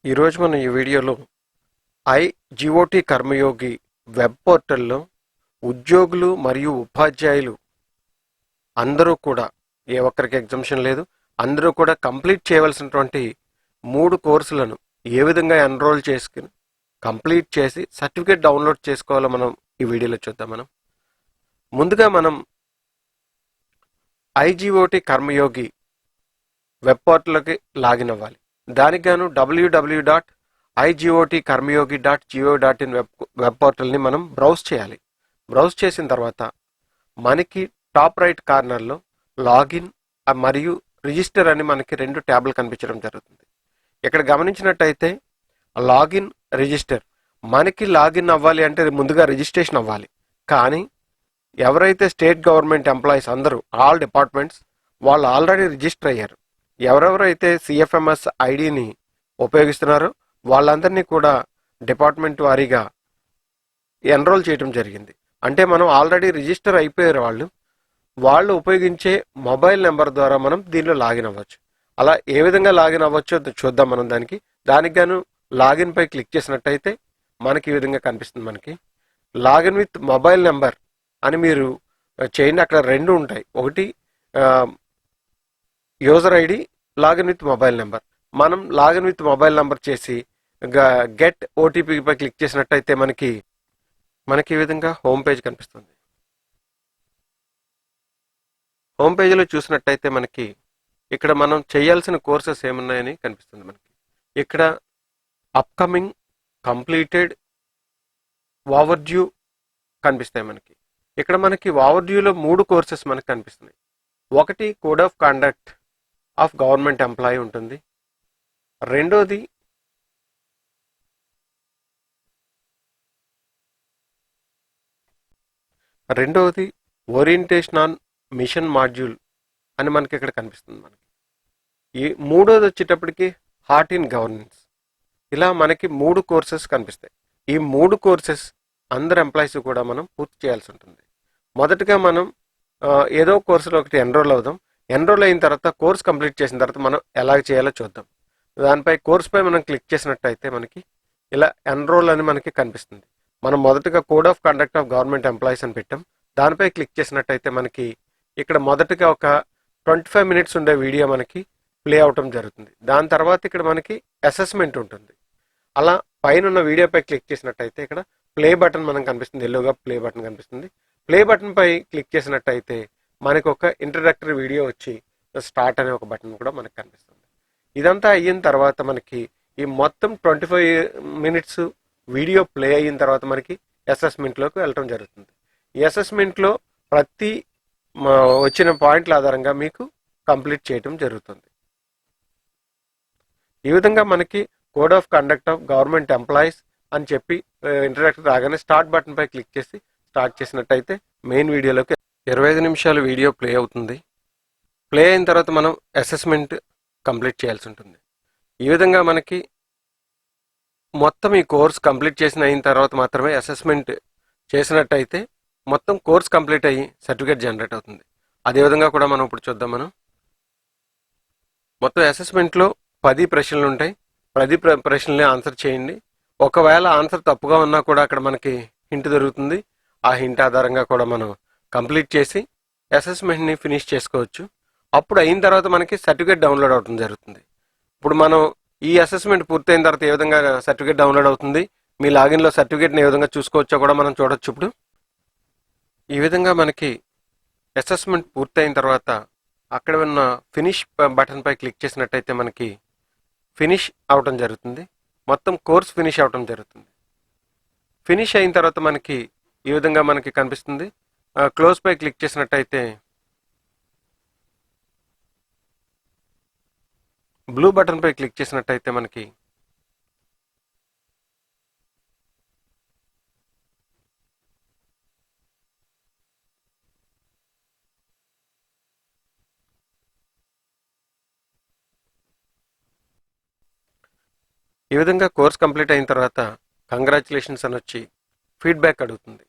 ఈరోజు మనం ఈ వీడియోలో ఐజిఓటి కర్మయోగి వెబ్ పోర్టల్లో ఉద్యోగులు మరియు ఉపాధ్యాయులు అందరూ కూడా ఏ ఒక్కరికి ఎగ్జామ్షన్ లేదు, అందరూ కూడా కంప్లీట్ చేయవలసినటువంటి 3 కోర్సులను ఏ విధంగా ఎన్రోల్ చేసుకుని కంప్లీట్ చేసి సర్టిఫికేట్ డౌన్లోడ్ చేసుకోవాలో మనం ఈ వీడియోలో చూద్దాం. ముందుగా మనం ఐజిఓటి కర్మయోగి వెబ్ పోర్టల్లోకి లాగిన్ అవ్వాలి. దానికి గాను www.igotkarmayogi.go.in వెబ్ పోర్టల్ని మనం బ్రౌజ్ చేయాలి. బ్రౌజ్ చేసిన తర్వాత మనకి టాప్ రైట్ కార్నర్లో లాగిన్ మరియు రిజిస్టర్ అని మనకి 2 ట్యాబ్లు కనిపించడం జరుగుతుంది. ఇక్కడ గమనించినట్టయితే లాగిన్, రిజిస్టర్, మనకి లాగిన్ అవ్వాలి అంటే ముందుగా రిజిస్ట్రేషన్ అవ్వాలి. కానీ ఎవరైతే స్టేట్ గవర్నమెంట్ ఎంప్లాయీస్ అందరూ ఆల్ డిపార్ట్మెంట్స్ వాళ్ళు ఆల్రెడీ రిజిస్టర్ అయ్యారు. ఎవరెవరైతే సిఎఫ్ఎంఎస్ ఐడిని ఉపయోగిస్తున్నారో వాళ్ళందరినీ కూడా డిపార్ట్మెంట్ వారీగా ఎన్రోల్ చేయడం జరిగింది. అంటే మనం ఆల్రెడీ రిజిస్టర్ అయిపోయారు వాళ్ళు ఉపయోగించే మొబైల్ నెంబర్ ద్వారా మనం దీనిలో లాగిన్ అవ్వచ్చు. అలా ఏ విధంగా లాగిన్ అవ్వచ్చో చూద్దాం మనం. దానికి గాను లాగిన్ పై క్లిక్ చేసినట్టయితే మనకి ఈ విధంగా కనిపిస్తుంది. మనకి లాగిన్ విత్ మొబైల్ నెంబర్ అని మీరు చేయండి. అక్కడ 2 ఉంటాయి. ఒకటి user ID, login with mobile number. మనం లాగిన్ విత్ మొబైల్ నెంబర్ చేసి గెట్ ఓటీపీ పై క్లిక్ చేసినట్టయితే మనకి ఈ విధంగా హోమ్ పేజ్ కనిపిస్తుంది. హోమ్ పేజీలో చూసినట్టయితే మనకి ఇక్కడ మనం చేయాల్సిన కోర్సెస్ ఏమున్నాయని కనిపిస్తుంది. మనకి ఇక్కడ అప్కమింగ్, కంప్లీటెడ్, ఓవర్డ్యూ కనిపిస్తాయి. మనకి ఇక్కడ మనకి ఓవర్డ్యూలో 3 కోర్సెస్ మనకు కనిపిస్తున్నాయి. ఒకటి code of conduct of government employee ఉంటుంది. రెండోది ఓరియంటేషన్ ఆన్ మిషన్ మాడ్యూల్ అని మనకి ఇక్కడ కనిపిస్తుంది. మనకి ఈ మూడోది వచ్చేటప్పటికి హార్ట్ ఇన్ గవర్నెన్స్. ఇలా మనకి 3 కోర్సెస్ కనిపిస్తాయి. ఈ 3 కోర్సెస్ అందరు ఎంప్లాయీస్ కూడా మనం పూర్తి చేయాల్సి ఉంటుంది. మొదటగా మనం ఏదో కోర్సులో ఒకటి ఎన్రోల్ అవుదాం. ఎన్రోల్ అయిన తర్వాత కోర్స్ కంప్లీట్ చేసిన తర్వాత మనం ఎలా చేయాలో చూద్దాం. దానిపై కోర్సుపై మనం క్లిక్ చేసినట్టయితే మనకి ఇలా ఎన్రోల్ అని మనకి కనిపిస్తుంది. మనం మొదటగా code of conduct of government employees అని పెట్టాం. దానిపై క్లిక్ చేసినట్టయితే మనకి ఇక్కడ మొదటగా ఒక 25 మినిట్స్ ఉండే వీడియో మనకి ప్లే అవటం జరుగుతుంది. దాని తర్వాత ఇక్కడ మనకి అసెస్మెంట్ ఉంటుంది. అలా పైన ఉన్న వీడియోపై క్లిక్ చేసినట్టయితే ఇక్కడ ప్లే బటన్ మనకు కనిపిస్తుంది. ఎల్లోగా ప్లే బటన్ కనిపిస్తుంది. ప్లే బటన్ పై క్లిక్ చేసినట్టయితే మనకు ఒక ఇంట్రడక్టరీ వీడియో వచ్చి స్టార్ట్ అనే ఒక బటన్ కూడా మనకు కనిపిస్తుంది. ఇదంతా అయిన తర్వాత మనకి ఈ మొత్తం 25 మినిట్స్ వీడియో ప్లే అయిన తర్వాత మనకి అసెస్మెంట్లోకి వెళ్ళటం జరుగుతుంది. ఈ అసెస్మెంట్లో ప్రతి వచ్చిన పాయింట్ల ఆధారంగా మీకు కంప్లీట్ చేయటం జరుగుతుంది. ఈ విధంగా మనకి code of conduct of government employees అని చెప్పి ఇంట్రడక్టరీ రాగానే స్టార్ట్ బటన్ పై క్లిక్ చేసి స్టార్ట్ చేసినట్టయితే మెయిన్ వీడియోలోకి 25 నిమిషాలు వీడియో ప్లే అవుతుంది. ప్లే అయిన తర్వాత మనం అసెస్మెంట్ కంప్లీట్ చేయాల్సి ఉంటుంది. ఈ విధంగా మనకి మొత్తం ఈ కోర్స్ కంప్లీట్ అయిన తర్వాత మాత్రమే అసెస్మెంట్ చేసినట్టయితే మొత్తం కోర్స్ కంప్లీట్ అయ్యి సర్టిఫికేట్ జనరేట్ అవుతుంది. అదేవిధంగా కూడా మనం ఇప్పుడు చూద్దాం. మనం మొత్తం అసెస్మెంట్లో 10 ప్రశ్నలు ఉంటాయి. 10 ప్రశ్నల్ని ఆన్సర్ చేయండి. ఒకవేళ ఆన్సర్ తప్పుగా ఉన్నా కూడా అక్కడ మనకి హింట్ దొరుకుతుంది. ఆ హింట్ ఆధారంగా కూడా మనం కంప్లీట్ చేసి అసెస్మెంట్ని ఫినిష్ చేసుకోవచ్చు. అప్పుడు అయిన తర్వాత మనకి సర్టిఫికేట్ డౌన్లోడ్ అవడం జరుగుతుంది. ఇప్పుడు మనం ఈ అసెస్మెంట్ పూర్తయిన తర్వాత ఏ విధంగా సర్టిఫికేట్ డౌన్లోడ్ అవుతుంది, మీ లాగిన్లో సర్టిఫికేట్ని ఏ విధంగా చూసుకోవచ్చో కూడా మనం చూడొచ్చు. ఇప్పుడు ఈ విధంగా మనకి అసెస్మెంట్ పూర్తయిన తర్వాత అక్కడ ఉన్న ఫినిష్ బటన్ పై క్లిక్ చేసినట్టయితే మనకి ఫినిష్ అవటం జరుగుతుంది. మొత్తం కోర్స్ ఫినిష్ అవటం జరుగుతుంది. ఫినిష్ అయిన తర్వాత మనకి ఈ విధంగా మనకి కనిపిస్తుంది. క్లోజ్ పై క్లిక్ చేసినట్టయితే బ్లూ బటన్ పై క్లిక్ చేసినట్టయితే మనకి ఈ విధంగా కోర్స్ కంప్లీట్ అయిన తర్వాత కంగ్రాచులేషన్స్ అని వచ్చి ఫీడ్బ్యాక్ అడుగుతుంది.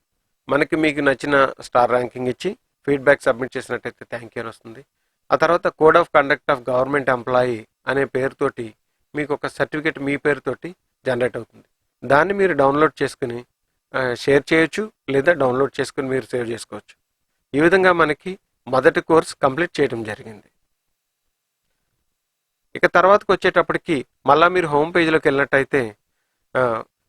మనకి మీకు నచ్చిన స్టార్ ర్యాంకింగ్ ఇచ్చి ఫీడ్బ్యాక్ సబ్మిట్ చేసినట్టయితే థ్యాంక్ యూ అని వస్తుంది. ఆ తర్వాత code of conduct of government employee అనే పేరుతోటి మీకు ఒక సర్టిఫికేట్ మీ పేరుతోటి జనరేట్ అవుతుంది. దాన్ని మీరు డౌన్లోడ్ చేసుకుని షేర్ చేయొచ్చు, లేదా డౌన్లోడ్ చేసుకుని మీరు సేవ్ చేసుకోవచ్చు. ఈ విధంగా మనకి మొదటి కోర్స్ కంప్లీట్ చేయడం జరిగింది. ఇక తర్వాతకి వచ్చేటప్పటికి మళ్ళీ మీరు హోమ్ పేజ్లోకి వెళ్ళినట్టయితే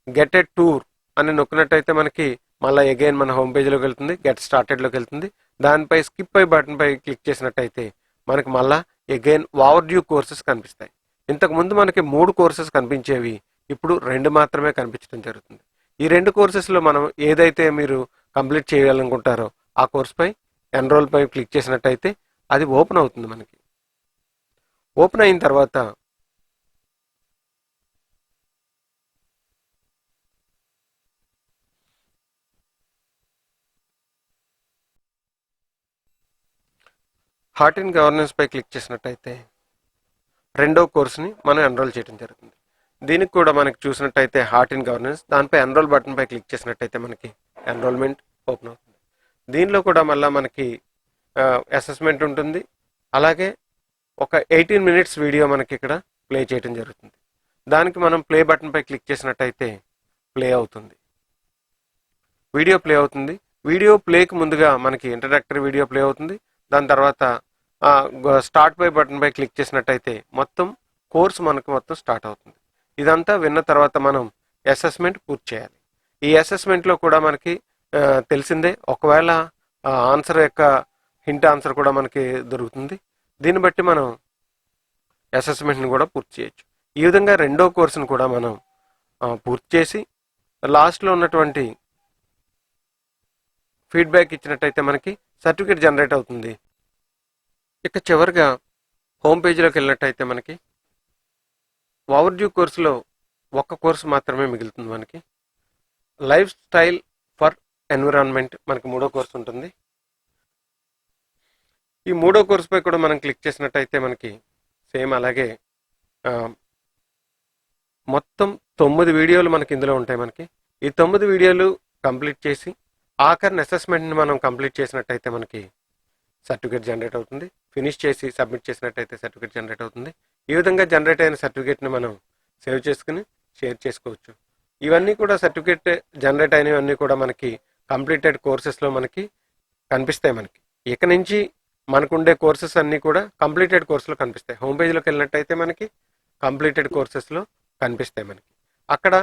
గెట్ ఎ టూర్ అని నొక్కినట్టయితే మనకి మళ్ళీ అగైన్ మన హోమ్ పేజ్లోకి వెళ్తుంది, గెట్ స్టార్టెడ్లోకి వెళ్తుంది. దానిపై స్కిప్ అయి బటన్పై క్లిక్ చేసినట్టయితే మనకి మళ్ళీ అగైన్ ఓవర్ డ్యూ కోర్సెస్ కనిపిస్తాయి. ఇంతకుముందు మనకి 3 కోర్సెస్ కనిపించేవి, ఇప్పుడు 2 మాత్రమే కనిపించడం జరుగుతుంది. ఈ 2 కోర్సెస్లో మనం ఏదైతే మీరు కంప్లీట్ చేయాలనుకుంటారో ఆ కోర్స్పై ఎన్రోల్ పై క్లిక్ చేసినట్టయితే అది ఓపెన్ అవుతుంది. మనకి ఓపెన్ అయిన తర్వాత హార్ట్ ఇన్ గవర్నెన్స్ పై క్లిక్ చేసినట్టయితే రెండో కోర్సుని మనం ఎన్రోల్ చేయడం జరుగుతుంది. దీనికి కూడా మనకి చూసినట్టయితే హార్ట్ ఇన్ గవర్నెన్స్, దానిపై ఎన్రోల్ బటన్ పై క్లిక్ చేసినట్టయితే మనకి ఎన్రోల్మెంట్ ఓపెన్ అవుతుంది. దీనిలో కూడా మళ్ళీ మనకి అసెస్మెంట్ ఉంటుంది. అలాగే ఒక 18 మినిట్స్ వీడియో మనకి ఇక్కడ ప్లే చేయడం జరుగుతుంది. దానికి మనం ప్లే బటన్ పై క్లిక్ చేసినట్టయితే ప్లే అవుతుంది, వీడియో ప్లే అవుతుంది. వీడియో ప్లేకి ముందుగా మనకి ఇంట్రడక్టరీ వీడియో ప్లే అవుతుంది. దాని తర్వాత స్టార్ట్ పై బటన్ పై క్లిక్ చేసినట్టయితే మొత్తం కోర్సు మనకు మొత్తం స్టార్ట్ అవుతుంది. ఇదంతా విన్న తర్వాత మనం అసెస్మెంట్ పూర్తి చేయాలి. ఈ అసెస్మెంట్లో కూడా మనకి తెలిసిందే, ఒకవేళ ఆన్సర్ యొక్క హింట్ ఆన్సర్ కూడా మనకి దొరుకుతుంది. దీన్ని బట్టి మనం అసెస్మెంట్ని కూడా పూర్తి చేయొచ్చు. ఈ విధంగా రెండో కోర్సును కూడా మనం పూర్తి చేసి లాస్ట్లో ఉన్నటువంటి ఫీడ్బ్యాక్ ఇచ్చినట్టయితే మనకి సర్టిఫికేట్ జనరేట్ అవుతుంది. ఇక చివరిగా హోమ్ పేజీలోకి వెళ్ళినట్టయితే మనకి ఓవర్ డ్యూ కోర్సులో ఒక్క కోర్సు మాత్రమే మిగులుతుంది. మనకి లైఫ్ స్టైల్ ఫర్ ఎన్విరాన్మెంట్ మనకి 3వ కోర్సు ఉంటుంది. ఈ 3వ కోర్సుపై కూడా మనం క్లిక్ చేసినట్టయితే మనకి సేమ్ అలాగే మొత్తం 9 వీడియోలు మనకి ఇందులో ఉంటాయి. మనకి ఈ 9 వీడియోలు కంప్లీట్ చేసి ఆఖరిని అసెస్మెంట్ని మనం కంప్లీట్ చేసినట్టయితే మనకి సర్టిఫికేట్ జనరేట్ అవుతుంది. ఫినిష్ చేసి సబ్మిట్ చేసినట్టయితే సర్టిఫికేట్ జనరేట్ అవుతుంది. ఈ విధంగా జనరేట్ అయిన సర్టిఫికేట్ని మనం సేవ్ చేసుకుని షేర్ చేసుకోవచ్చు. ఇవన్నీ కూడా సర్టిఫికేట్ జనరేట్ అయినవన్నీ కూడా మనకి కంప్లీటెడ్ కోర్సెస్లో మనకి కనిపిస్తాయి. మనకి ఇక నుంచి మనకుండే కోర్సెస్ అన్నీ కూడా కంప్లీటెడ్ కోర్సులో కనిపిస్తాయి. హోమ్ పేజ్లోకి వెళ్ళినట్టయితే మనకి కంప్లీటెడ్ కోర్సెస్లో కనిపిస్తాయి. మనకి అక్కడ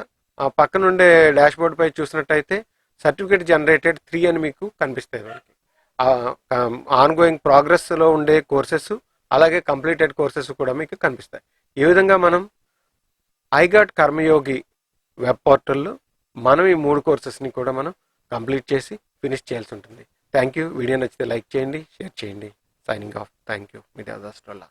పక్కనుండే డాష్ బోర్డ్ పై చూసినట్టయితే సర్టిఫికేట్ జనరేటెడ్ 3 అని మీకు కనిపిస్తాయి. మనకి ఆన్గోయింగ్ ప్రోగ్రెస్లో ఉండే కోర్సెస్ అలాగే కంప్లీటెడ్ కోర్సెస్ కూడా మీకు కనిపిస్తాయి. ఈ విధంగా మనం ఐగాట్ కర్మయోగి వెబ్ పోర్టల్లో మనం ఈ 3 కోర్సెస్ని కూడా మనం కంప్లీట్ చేసి ఫినిష్ చేయాల్సి ఉంటుంది. Thank you. వీడియో నచ్చితే లైక్ చేయండి, షేర్ చేయండి. Signing off. Thank you. మీ దాదాస్ట్రోలా.